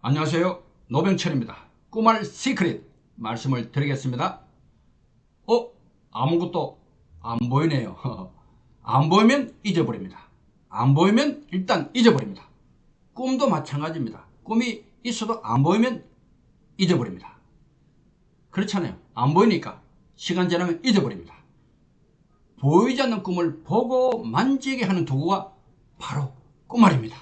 안녕하세요. 노병철입니다. 꿈알 시크릿 말씀을 드리겠습니다. 아무것도 안 보이네요. 안 보이면 잊어버립니다. 안 보이면 일단 잊어버립니다. 꿈도 마찬가지입니다. 꿈이 있어도 안 보이면 잊어버립니다. 그렇잖아요. 안 보이니까 시간 지나면 잊어버립니다. 보이지 않는 꿈을 보고 만지게 하는 도구가 바로 꿈알입니다.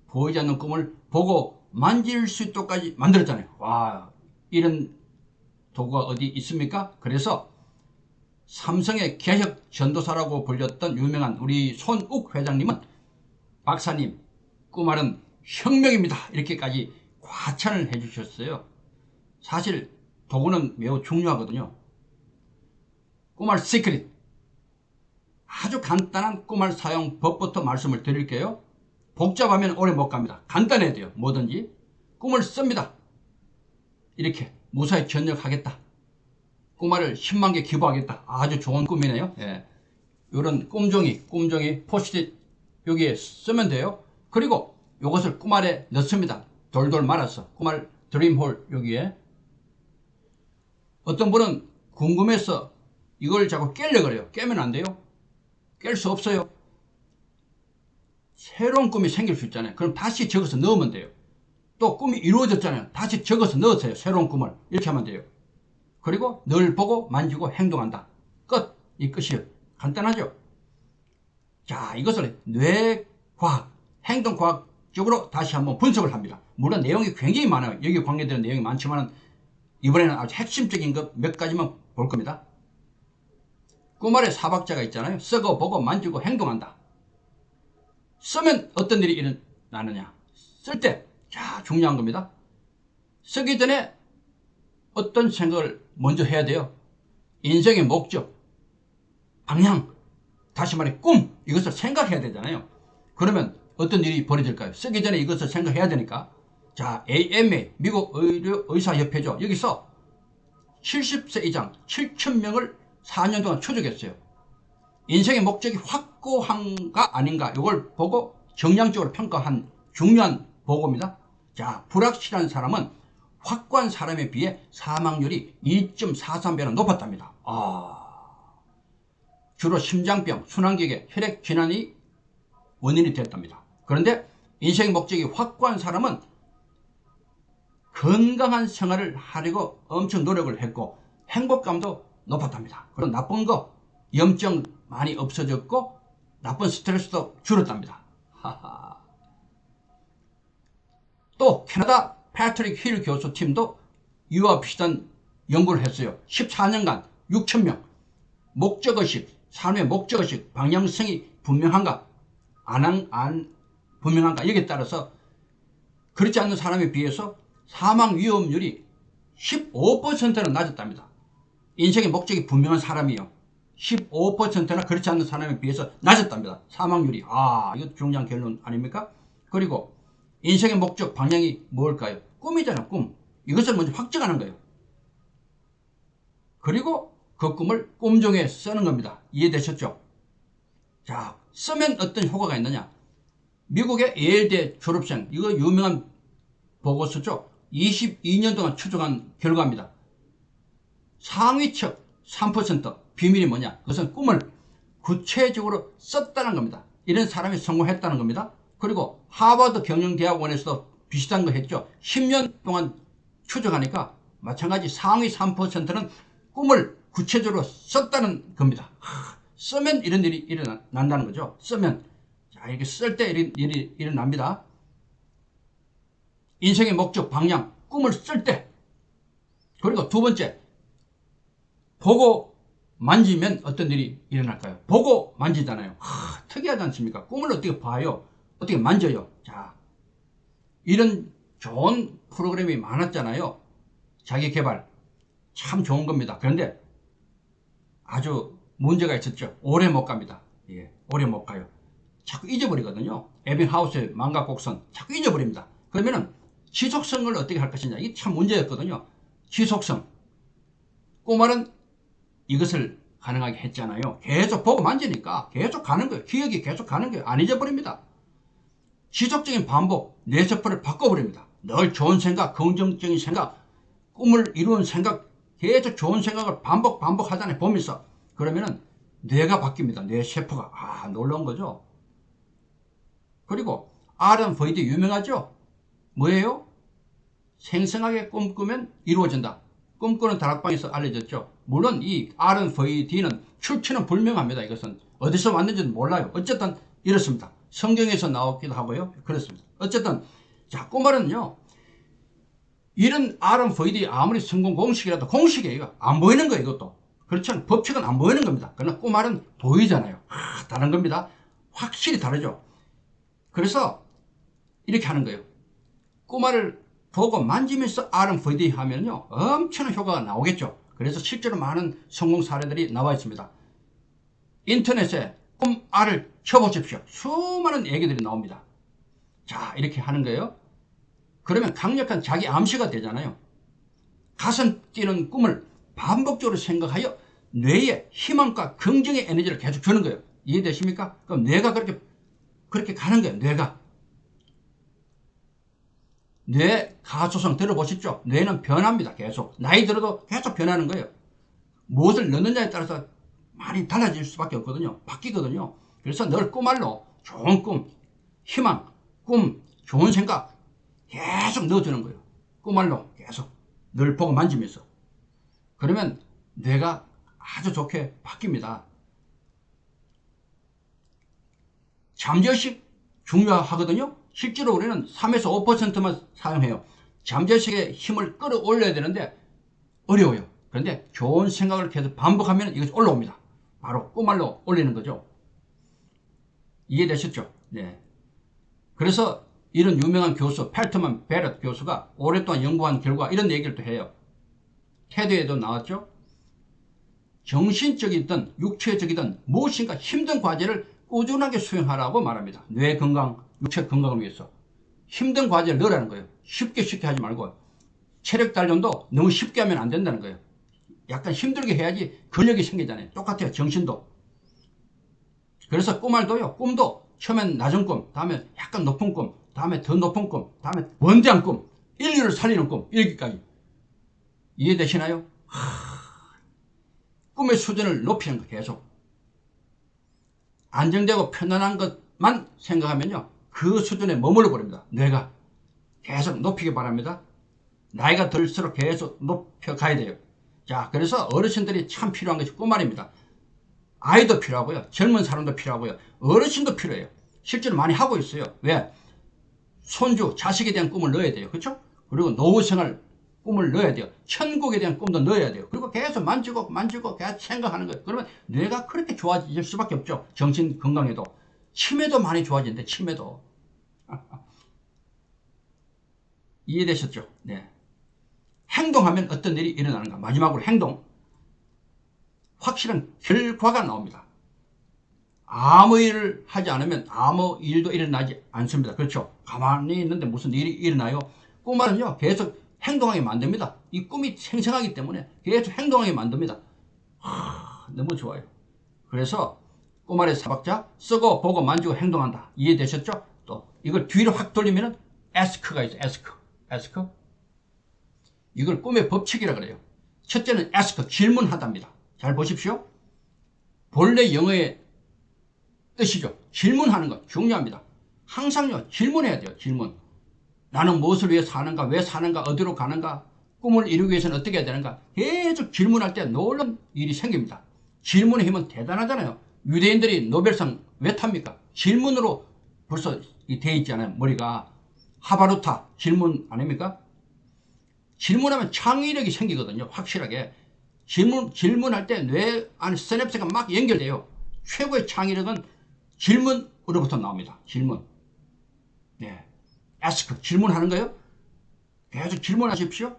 보이지 않는 꿈을 보고 만질 수 있도록까지 만들었잖아요. 와, 이런 도구가 어디 있습니까? 그래서 삼성의 개혁 전도사라고 불렸던 유명한 우리 손욱 회장님은 박사님, 꿈알은 혁명입니다. 이렇게까지 과찬을 해주셨어요. 사실 도구는 매우 중요하거든요. 꿈알 시크릿, 아주 간단한 꿈알 사용법부터 말씀을 드릴게요. 복잡하면 오래 못 갑니다. 간단해야 돼요. 뭐든지. 꿈을 씁니다. 이렇게 무사히 전역하겠다. 꿈알을 10만 개 기부하겠다. 아주 좋은 꿈이네요. 예. 이런 꿈종이 포스트잇 여기에 쓰면 돼요. 그리고 이것을 꿈알에 넣습니다. 돌돌 말아서 꿈알 드림홀 여기에. 어떤 분은 궁금해서 이걸 자꾸 깨려고 그래요. 깨면 안 돼요. 깰 수 없어요. 새로운 꿈이 생길 수 있잖아요. 그럼 다시 적어서 넣으면 돼요. 또 꿈이 이루어졌잖아요. 다시 적어서 넣으세요. 새로운 꿈을. 이렇게 하면 돼요. 그리고 늘 보고 만지고 행동한다. 끝. 이 끝이에요. 간단하죠? 자, 이것을 뇌과학, 행동과학적으로 다시 한번 분석을 합니다. 물론 내용이 굉장히 많아요. 여기 관계되는 내용이 많지만 이번에는 아주 핵심적인 것 몇 가지만 볼 겁니다. 꿈알의 사박자가 있잖아요. 쓰고 보고 만지고 행동한다. 쓰면 어떤 일이 일어나느냐. 쓸 때, 자, 중요한 겁니다. 쓰기 전에 어떤 생각을 먼저 해야 돼요. 인생의 목적, 방향, 다시 말해 꿈, 이것을 생각해야 되잖아요. 그러면 어떤 일이 벌어질까요? 쓰기 전에 이것을 생각해야 되니까. 자, AMA, 미국 의사협회죠. 여기서 70세 이상 7,000명을 4년 동안 추적했어요. 인생의 목적이 확고한가 아닌가 이걸 보고 정량적으로 평가한 중요한 보고입니다. 자, 불확실한 사람은 확고한 사람에 비해 사망률이 2.43배나 높았답니다. 주로 심장병, 순환기계, 혈액질환이 원인이 됐답니다. 그런데 인생의 목적이 확고한 사람은 건강한 생활을 하려고 엄청 노력을 했고 행복감도 높았답니다. 그리고 나쁜 거, 염증 많이 없어졌고 나쁜 스트레스도 줄었답니다. 또 캐나다 패트릭 힐 교수 팀도 이와 비슷한 연구를 했어요. 14년간 6,000명 목적의식, 삶의 목적의식, 방향성이 분명한가 안 분명한가 여기에 따라서 그렇지 않는 사람에 비해서 사망 위험률이 15%는 낮았답니다. 인생의 목적이 분명한 사람이요. 15%나 그렇지 않는 사람에 비해서 낮았답니다. 사망률이. 이거 중요한 결론 아닙니까? 그리고 인생의 목적 방향이 뭘까요? 꿈이잖아요. 꿈. 이것을 먼저 확정하는 거예요. 그리고 그 꿈을 꿈종에 쓰는 겁니다. 이해되셨죠? 자, 쓰면 어떤 효과가 있느냐? 미국의 예일대 졸업생, 이거 유명한 보고서죠. 22년 동안 추적한 결과입니다. 상위측 3% 비밀이 뭐냐? 그것은 꿈을 구체적으로 썼다는 겁니다. 이런 사람이 성공했다는 겁니다. 그리고 하버드 경영대학원에서도 비슷한 거 했죠. 10년 동안 추적하니까 마찬가지 상위 3%는 꿈을 구체적으로 썼다는 겁니다. 쓰면 이런 일이 일어난다는 거죠. 쓰면. 자, 이렇게 쓸 때 이런 일이 일어납니다. 인생의 목적, 방향, 꿈을 쓸 때. 그리고 두 번째, 보고 만지면 어떤 일이 일어날까요? 보고 만지잖아요. 특이하지 않습니까? 꿈을 어떻게 봐요? 어떻게 만져요? 자, 이런 좋은 프로그램이 많았잖아요. 자기 개발. 참 좋은 겁니다. 그런데 아주 문제가 있었죠. 오래 못 갑니다. 예, 오래 못 가요. 자꾸 잊어버리거든요. 에빙하우스의 망각곡선 자꾸 잊어버립니다. 그러면은 지속성을 어떻게 할 것이냐. 이게 참 문제였거든요. 지속성. 꿈알은 이것을 가능하게 했잖아요. 계속 보고 만지니까 계속 가는 거예요. 기억이 계속 가는 거예요. 안 잊어버립니다. 지속적인 반복, 뇌세포를 바꿔버립니다. 늘 좋은 생각, 긍정적인 생각, 꿈을 이루는 생각, 계속 좋은 생각을 반복하잖아요. 보면서. 그러면은 뇌가 바뀝니다. 뇌세포가. 아, 놀라운 거죠. 그리고 아런 버이드 유명하죠? 뭐예요? 생생하게 꿈꾸면 이루어진다. 꿈꾸는 다락방에서 알려졌죠. 물론 이 아런 버이드는 출처는 불명합니다. 이것은 어디서 왔는지는 몰라요. 어쨌든 이렇습니다. 성경에서 나오기도 하고요. 그렇습니다. 어쨌든 자, 꼬말은요, 이런 아런 버이드의 아무리 성공 공식이라도 공식이에요. 안 보이는 거예요. 이것도. 그렇죠. 법칙은 안 보이는 겁니다. 그러나 꼬말은 보이잖아요. 아, 다른 겁니다. 확실히 다르죠. 그래서 이렇게 하는 거예요. 꼬마를 보고 만지면서 아름 버디 하면요, 엄청난 효과가 나오겠죠. 그래서 실제로 많은 성공 사례들이 나와 있습니다. 인터넷에 꿈알을 쳐보십시오. 수많은 얘기들이 나옵니다. 자, 이렇게 하는 거예요. 그러면 강력한 자기 암시가 되잖아요. 가슴 뛰는 꿈을 반복적으로 생각하여 뇌에 희망과 긍정의 에너지를 계속 주는 거예요. 이해되십니까? 그럼 뇌가 그렇게 가는 거예요. 뇌 가소성 들어보셨죠? 뇌는 변합니다. 계속. 나이 들어도 계속 변하는 거예요. 무엇을 넣느냐에 따라서 많이 달라질 수밖에 없거든요. 바뀌거든요. 그래서 늘 꿈알로 좋은 꿈, 희망, 꿈, 좋은 생각 계속 넣어주는 거예요. 꿈알로 계속 늘 보고 만지면서. 그러면 뇌가 아주 좋게 바뀝니다. 잠재의식 중요하거든요. 실제로 우리는 3에서 5%만 사용해요. 잠재의식의 힘을 끌어올려야 되는데 어려워요. 그런데 좋은 생각을 계속 반복하면 이것이 올라옵니다. 바로 꿈알로 올리는 거죠. 이해되셨죠? 네. 그래서 이런 유명한 교수 펠트만 베럿 교수가 오랫동안 연구한 결과 이런 얘기를 또 해요. 테드에도 나왔죠. 정신적이든 육체적이든 무엇인가 힘든 과제를 꾸준하게 수행하라고 말합니다. 뇌 건강, 육체 건강을 위해서. 힘든 과제를 넣으라는 거예요. 쉽게 하지 말고. 체력 단련도 너무 쉽게 하면 안 된다는 거예요. 약간 힘들게 해야지 근력이 생기잖아요. 똑같아요. 정신도. 그래서 꿈알도요. 꿈도 처음엔 낮은 꿈, 다음에 약간 높은 꿈, 다음에 더 높은 꿈, 다음에 원대한 꿈, 인류를 살리는 꿈, 이렇게까지. 이해되시나요? 꿈의 수준을 높이는 거 계속. 안정되고 편안한 것만 생각하면요. 그 수준에 머물러 버립니다. 뇌가. 계속 높이기 바랍니다. 나이가 들수록 계속 높여가야 돼요. 자, 그래서 어르신들이 참 필요한 것이 꿈알입니다. 아이도 필요하고요. 젊은 사람도 필요하고요. 어르신도 필요해요. 실제로 많이 하고 있어요. 왜? 손주, 자식에 대한 꿈을 넣어야 돼요. 그렇죠? 그리고 노후생활 꿈을 넣어야 돼요. 천국에 대한 꿈도 넣어야 돼요. 그리고 계속 만지고 계속 생각하는 거예요. 그러면 뇌가 그렇게 좋아질 수밖에 없죠. 정신 건강에도. 치매도 많이 좋아지는데, 치매도. 이해되셨죠? 네. 행동하면 어떤 일이 일어나는가? 마지막으로 행동. 확실한 결과가 나옵니다. 아무 일을 하지 않으면 아무 일도 일어나지 않습니다. 그렇죠? 가만히 있는데 무슨 일이 일어나요? 꿈말은요, 계속 행동하게 만듭니다. 이 꿈이 생생하기 때문에 계속 행동하게 만듭니다. 너무 좋아요. 그래서 꿈말의 사박자, 쓰고 보고 만지고 행동한다. 이해되셨죠? 또 이걸 뒤로 확 돌리면은 ask가 있어요. ask. 이걸 꿈의 법칙이라 그래요. 첫째는 ask, 질문하다입니다. 잘 보십시오. 본래 영어의 뜻이죠. 질문하는 것 중요합니다. 항상요, 질문해야 돼요. 질문. 나는 무엇을 위해 사는가, 왜 사는가, 어디로 가는가, 꿈을 이루기 위해서는 어떻게 해야 되는가. 계속 질문할 때 놀라운 일이 생깁니다. 질문의 힘은 대단하잖아요. 유대인들이 노벨상 왜 탑니까? 질문으로 벌써 돼 있잖아요. 머리가. 하바루타 질문 아닙니까? 질문하면 창의력이 생기거든요. 확실하게. 질문할 때 뇌 안에 시냅스가 막 연결돼요. 최고의 창의력은 질문으로부터 나옵니다. 질문. 네. ask, 질문하는 거예요. 계속 질문하십시오.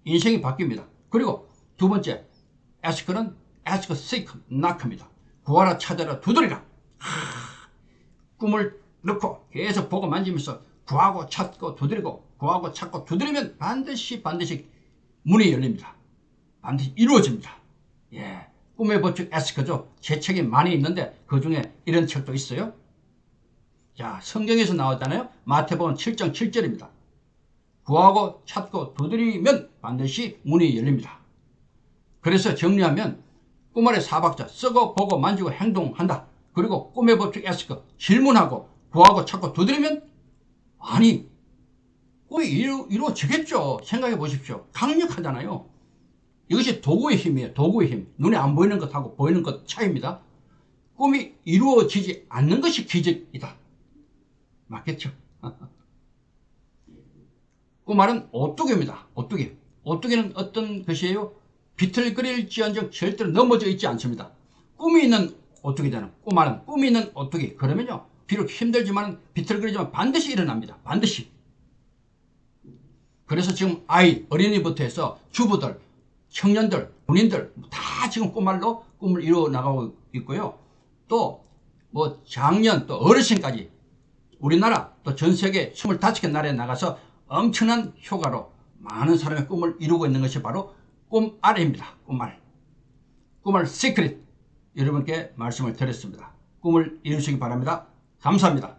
인생이 바뀝니다. 그리고 두 번째, ask는 ask, seek, knock입니다. 구하라, 찾아라, 두드리라. 꿈을 넣고 계속 보고 만지면서 구하고 찾고 두드리고 구하고 찾고 두드리면 반드시 문이 열립니다. 반드시 이루어집니다. 예, 꿈의 법칙 ask죠. 제 책이 많이 있는데 그 중에 이런 책도 있어요. 자, 성경에서 나왔잖아요. 마태복음 7장 7절입니다. 구하고 찾고 두드리면 반드시 문이 열립니다. 그래서 정리하면 꿈 아래 4박자 쓰고 보고 만지고 행동한다. 그리고 꿈의 법칙 에스크 질문하고 구하고 찾고 두드리면 아니 꿈이 이루어지겠죠. 생각해 보십시오. 강력하잖아요. 이것이 도구의 힘이에요. 도구의 힘. 눈에 안 보이는 것하고 보이는 것 차이입니다. 꿈이 이루어지지 않는 것이 기적이다. 맞겠죠? 꿈말은 오뚜기입니다. 오뚜기. 오뚜기는 어떤 것이에요? 비틀거릴지언정 절대로 넘어져 있지 않습니다. 꿈이 있는 오뚜기잖아요. 꿈말은 꿈이 있는 오뚜기. 그러면요, 비록 힘들지만 비틀거리지만 반드시 일어납니다. 반드시. 그래서 지금 아이, 어린이부터 해서 주부들, 청년들, 군인들 다 지금 꿈말로 꿈을 이루어 나가고 있고요. 또 뭐 장년, 또 어르신까지 우리나라 또 전세계 25개 나라에 나가서 엄청난 효과로 많은 사람의 꿈을 이루고 있는 것이 바로 꿈알입니다. 꿈알. 꿈알 시크릿 여러분께 말씀을 드렸습니다. 꿈을 이루시기 바랍니다. 감사합니다.